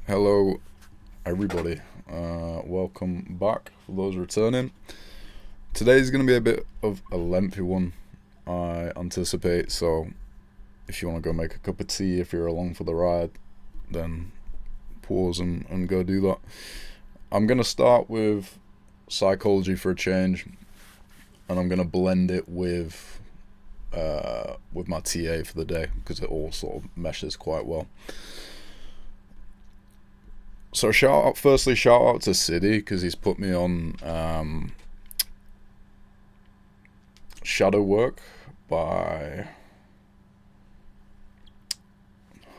Hello, everybody. Welcome back for those returning. Today's going to be a bit of a lengthy one, I anticipate. So, if you want to go make a cup of tea, if you're along for the ride, then pause and go do that. I'm going to start with psychology for a change, and I'm going to blend it with my TA for the day because it all sort of meshes quite well. So shout out to City because he's put me on Shadow Work by,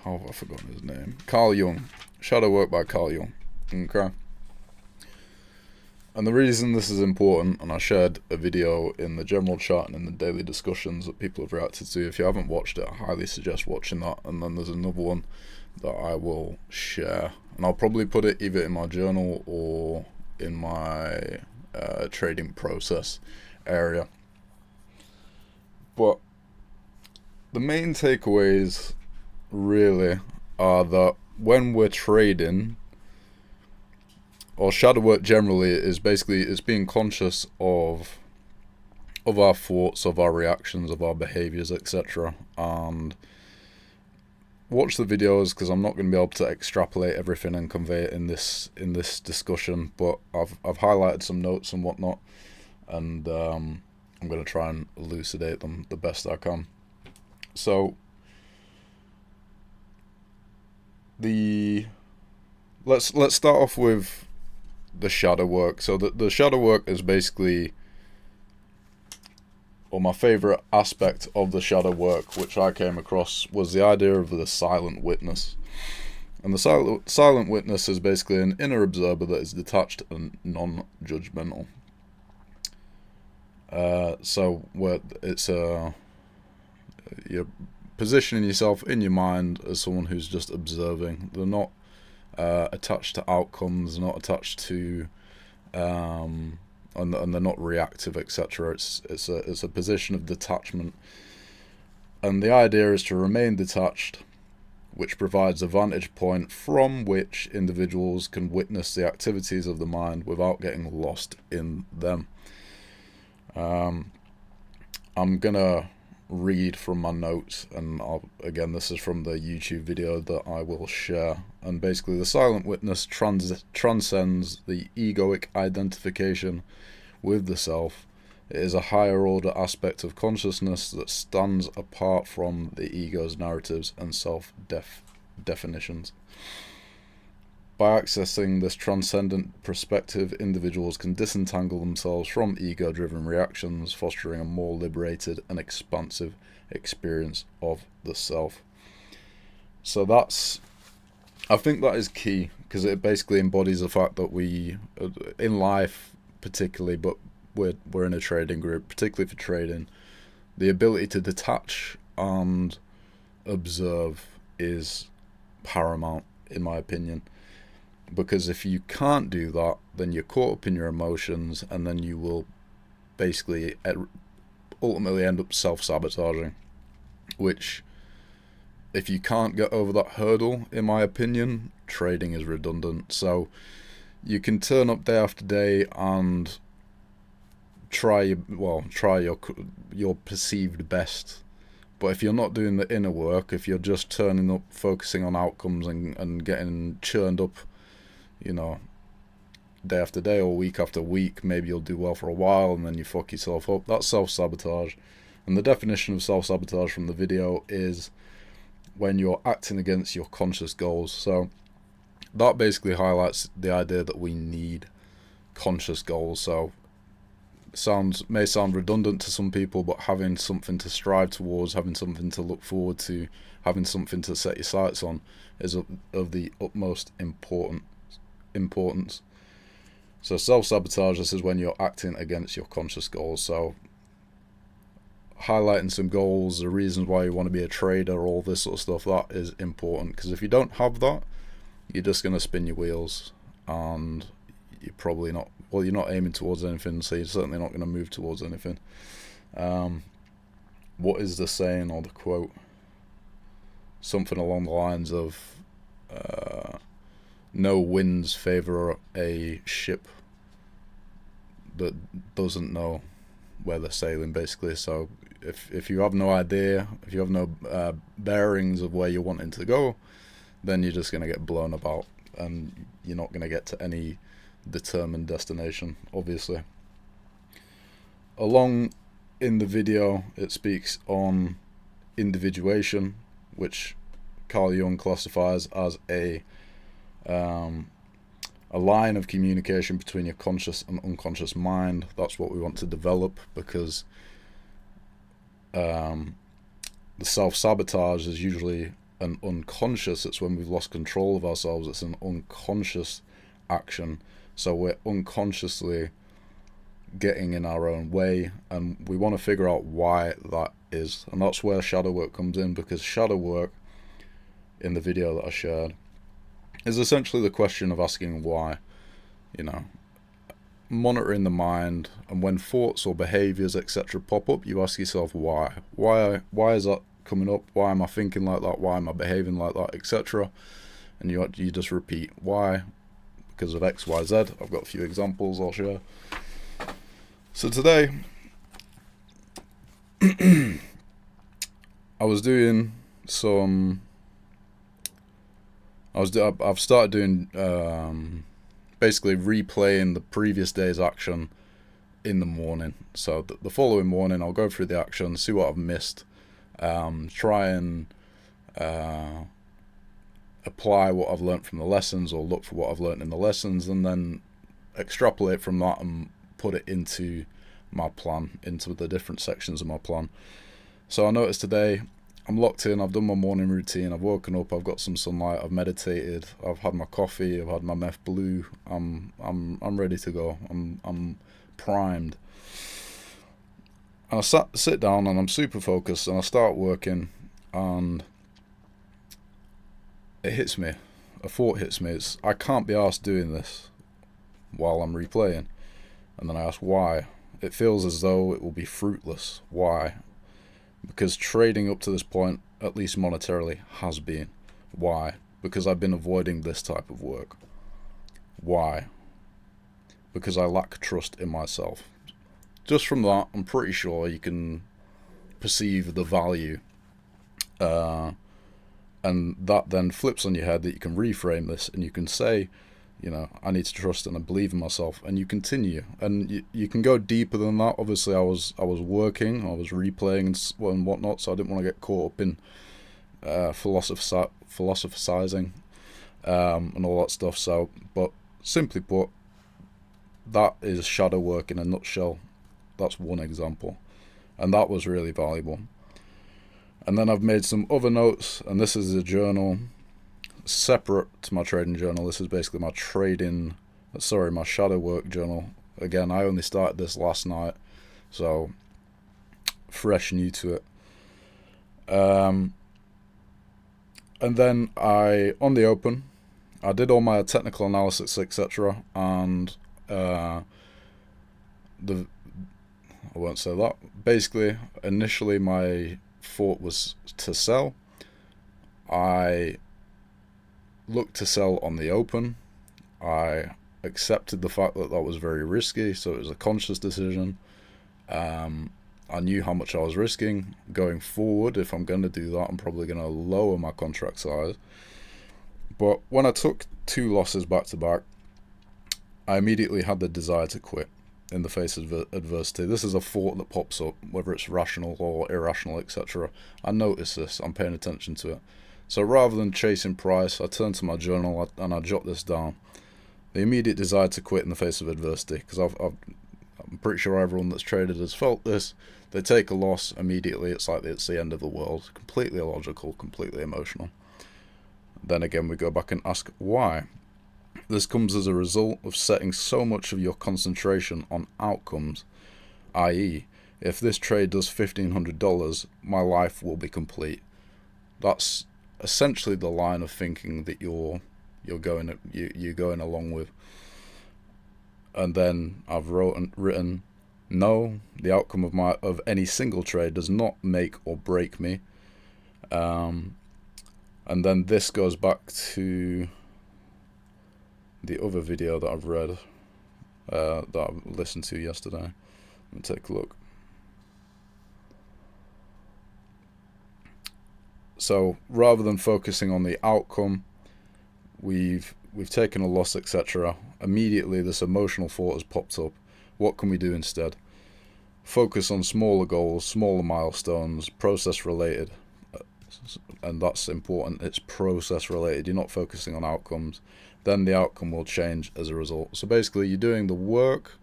how have I forgotten his name? Carl Jung. Shadow Work by Carl Jung. Okay. And the reason this is important, and I shared a video in the general chat and in the daily discussions that people have reacted to. If you haven't watched it, I highly suggest watching that. And then there's another one that I will share, and I'll probably put it either in my journal or in my trading process area. But the main takeaways really are that when we're trading, or shadow work generally, is basically it's being conscious of our thoughts, of our reactions, of our behaviors, etc. And watch the videos because I'm not going to be able to extrapolate everything and convey it in this discussion. But I've highlighted some notes and whatnot, and I'm going to try and elucidate them the best I can. So let's start off with the shadow work. So the shadow work is basically, or my favorite aspect of the shadow work, which I came across, was the idea of the silent witness. And the silent witness is basically an inner observer that is detached and non-judgmental. So where it's you're positioning yourself in your mind as someone who's just observing. They're not attached to outcomes, not attached to and they're not reactive, etc. It's a position of detachment, and the idea is to remain detached, which provides a vantage point from which individuals can witness the activities of the mind without getting lost in them. I'm gonna read from my notes, and again, this is from the YouTube video that I will share. And basically, the silent witness transcends the egoic identification with the self. It is a higher order aspect of consciousness that stands apart from the ego's narratives and self-definitions. By accessing this transcendent perspective, individuals can disentangle themselves from ego-driven reactions, fostering a more liberated and expansive experience of the self. So I think that is key, because it basically embodies the fact that we, in life particularly, but we're in a trading group, particularly for trading, the ability to detach and observe is paramount, in my opinion. Because if you can't do that, then you're caught up in your emotions, and then you will basically ultimately end up self-sabotaging, which, if you can't get over that hurdle, in my opinion, trading is redundant. So you can turn up day after day and try your perceived best, but if you're not doing the inner work, if you're just turning up, focusing on outcomes and getting churned up, day after day or week after week, maybe you'll do well for a while and then you fuck yourself up. That's self-sabotage. And the definition of self-sabotage from the video is when you're acting against your conscious goals. So that basically highlights the idea that we need conscious goals. So may sound redundant to some people, but having something to strive towards, having something to look forward to, having something to set your sights on is of the utmost importance. So self-sabotage, this is when you're acting against your conscious goals. So highlighting some goals, the reasons why you want to be a trader, all this sort of stuff, that is important, because if you don't have that, you're just going to spin your wheels, and you're probably not, you're not aiming towards anything, so you're certainly not going to move towards anything. What is the saying or the quote? Something along the lines of, no winds favor a ship that doesn't know where they're sailing, basically. So if you have no idea, if you have no bearings of where you're wanting to go, then you're just going to get blown about, and you're not going to get to any determined destination, obviously. Along in the video, it speaks on individuation, which Carl Jung classifies as a line of communication between your conscious and unconscious mind. That's what we want to develop, because the self-sabotage is usually an unconscious. It's when we've lost control of ourselves. It's an unconscious action. So we're unconsciously getting in our own way, and we want to figure out why that is. And that's where shadow work comes in, because shadow work, in the video that I shared, is essentially the question of asking why. You know, monitoring the mind, and when thoughts or behaviors, etc., pop up, you ask yourself why is that coming up, why am I thinking like that, why am I behaving like that, etc. And you just repeat why, because of XYZ. I've got a few examples I'll share. So today I've started doing basically replaying the previous day's action in the morning. So the following morning I'll go through the action, see what I've missed, try and apply what I've learned from the lessons, or look for what I've learned in the lessons, and then extrapolate from that and put it into my plan, into the different sections of my plan. So I noticed today I'm locked in, I've done my morning routine, I've woken up, I've got some sunlight, I've meditated, I've had my coffee, I've had my meth blue, I'm ready to go, I'm primed. And I sit down and I'm super focused, and I start working, and it hits me, a thought hits me, I can't be arsed doing this while I'm replaying. And then I ask why. It feels as though it will be fruitless. Why? Because trading up to this point, at least monetarily, has been. Why? Because I've been avoiding this type of work. Why? Because I lack trust in myself. Just from that, I'm pretty sure you can perceive the value. And that then flips on your head, that you can reframe this, and you can say, you know, I need to trust and I believe in myself, and you continue, and you can go deeper than that. Obviously, I was working, I was replaying and whatnot, so I didn't want to get caught up in philosophizing and all that stuff. So, but simply put, that is shadow work in a nutshell. That's one example, and that was really valuable. And then I've made some other notes, and this is a journal separate to my trading journal. This is basically my my shadow work journal. Again, I only started this last night, so fresh new to it. And then on the open, I did all my technical analysis, etc. And I won't say that. Basically, initially my thought was to sell. I looked to sell on the open. I accepted the fact that was very risky, so it was a conscious decision. I knew how much I was risking. Going forward, if I'm going to do that, I'm probably going to lower my contract size. But when I took 2 losses back to back, I immediately had the desire to quit in the face of adversity. This is a thought that pops up, whether it's rational or irrational, etc. I notice this, I'm paying attention to it. So rather than chasing price, I turn to my journal and I jot this down. The immediate desire to quit in the face of adversity, because I'm pretty sure everyone that's traded has felt this. They take a loss immediately, it's like it's the end of the world. Completely illogical, completely emotional. Then again, we go back and ask why. This comes as a result of setting so much of your concentration on outcomes, i.e., if this trade does $1,500, my life will be complete. That's essentially the line of thinking that you're going along with. And then I've written, no, the outcome of any single trade does not make or break me. And then this goes back to the other video that I've read, that I listened to yesterday. Let me take a look. So rather than focusing on the outcome, we've taken a loss, etc. Immediately this emotional thought has popped up. What can we do instead? Focus on smaller goals, smaller milestones, process related. And that's important. It's process related. You're not focusing on outcomes. Then the outcome will change as a result. So basically you're doing the work,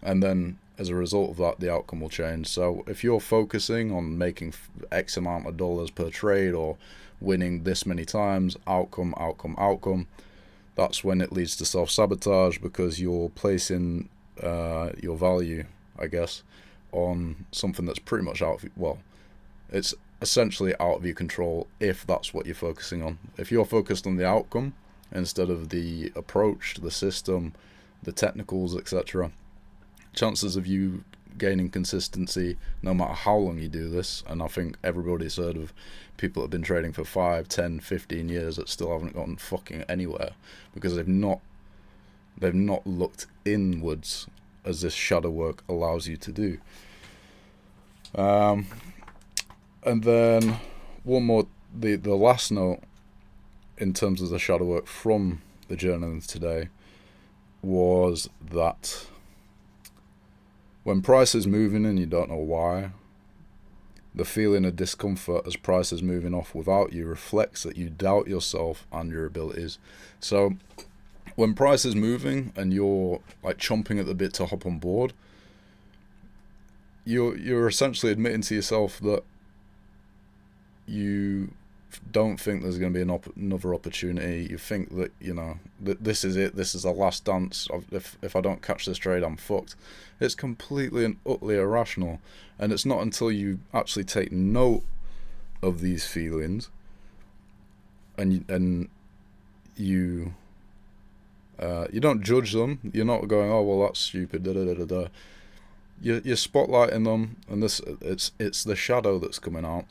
and then as a result of that, the outcome will change. So if you're focusing on making X amount of dollars per trade or winning this many times, outcome, that's when it leads to self-sabotage, because you're placing your value, I guess, on something that's pretty much out of, well, it's essentially out of your control if that's what you're focusing on. If you're focused on the outcome instead of the approach, the system, the technicals, etc., chances of you gaining consistency, no matter how long you do this, and I think everybody's heard of people that have been trading for 5, 10, 15 years that still haven't gotten fucking anywhere, because they've not looked inwards, as this shadow work allows you to do. And then one more, the last note in terms of the shadow work from the journaling today was that when price is moving and you don't know why, the feeling of discomfort as price is moving off without you reflects that you doubt yourself and your abilities. So when price is moving and you're like chomping at the bit to hop on board, you're essentially admitting to yourself that you don't think there's going to be another opportunity. You think that, you know, that this is it, this is the last dance. If I don't catch this trade, I'm fucked. It's completely and utterly irrational, and it's not until you actually take note of these feelings and you don't judge them. You're not going, oh well, that's stupid, da da da da da. You're spotlighting them, and it's the shadow that's coming out.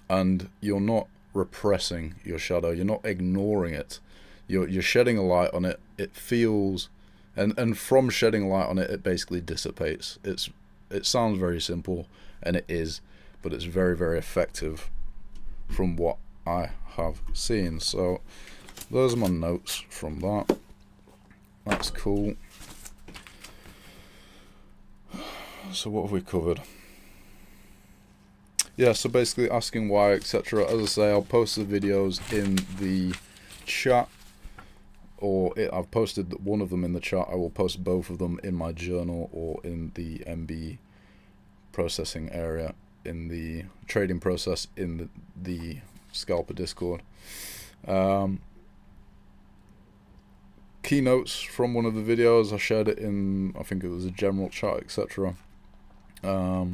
And you're not repressing your shadow. You're not ignoring it. You're shedding a light on it. It feels, and from shedding a light on it, it basically dissipates. It sounds very simple, and it is, but it's very, very effective from what I have seen. So those are my notes from that. That's cool. So what have we covered? Yeah, so basically asking why, etc. As I say, I'll post the videos in the chat, or I've posted one of them in the chat. I will post both of them in my journal or in the MB processing area, in the trading process, in the Scalper Discord. Keynotes from one of the videos, I shared it in, I think it was a general chat, etc. I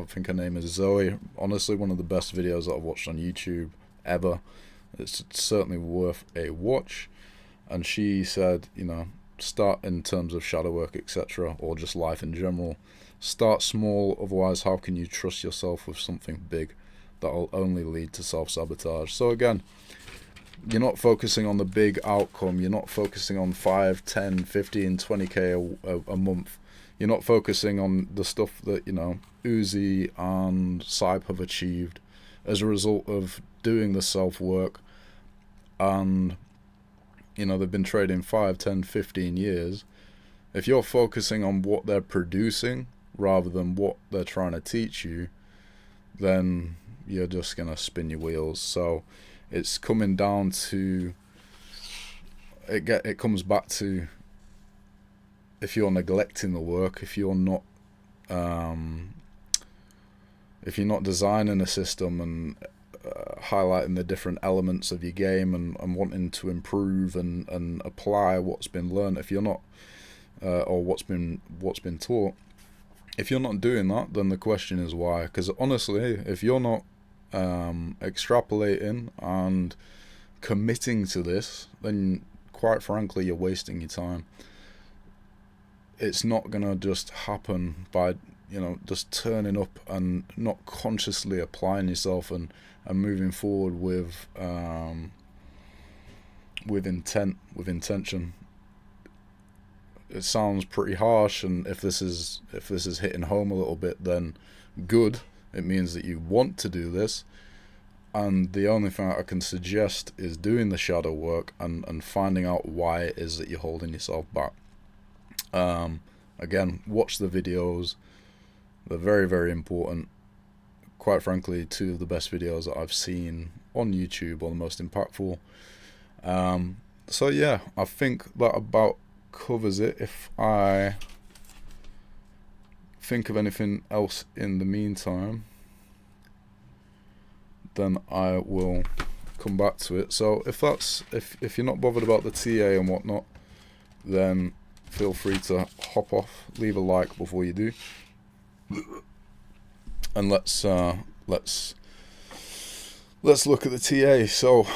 think her name is Zoe. Honestly, one of the best videos that I've watched on YouTube ever. It's certainly worth a watch. And she said, you know, start in terms of shadow work, etc., or just life in general. Start small, otherwise how can you trust yourself with something big that will only lead to self-sabotage? So again, you're not focusing on the big outcome. You're not focusing on 5, 10, 15, 20k a month. You're not focusing on the stuff that, you know, Uzi and Saib have achieved as a result of doing the self-work. And, you know, they've been trading 5, 10, 15 years. If you're focusing on what they're producing rather than what they're trying to teach you, then you're just going to spin your wheels. So it's coming down to, it comes back to, if you're neglecting the work, if you're not designing a system and highlighting the different elements of your game and wanting to improve and apply what's been learned, if you're not or what's been taught, if you're not doing that, then the question is why. Because honestly, if you're not extrapolating and committing to this, then quite frankly you're wasting your time. It's not gonna just happen by you know, just turning up and not consciously applying yourself and moving forward with intention. It sounds pretty harsh, and if this is hitting home a little bit, then good. It means that you want to do this, and the only thing I can suggest is doing the shadow work and finding out why it is that you're holding yourself back. Again, watch the videos. They're very, very important. Quite frankly, two of the best videos that I've seen on YouTube are the most impactful. So yeah, I think that about covers it. If I think of anything else in the meantime, then I will come back to it. So if you're not bothered about the TA and whatnot, then feel free to hop off, leave a like before you do, and let's look at the TA. So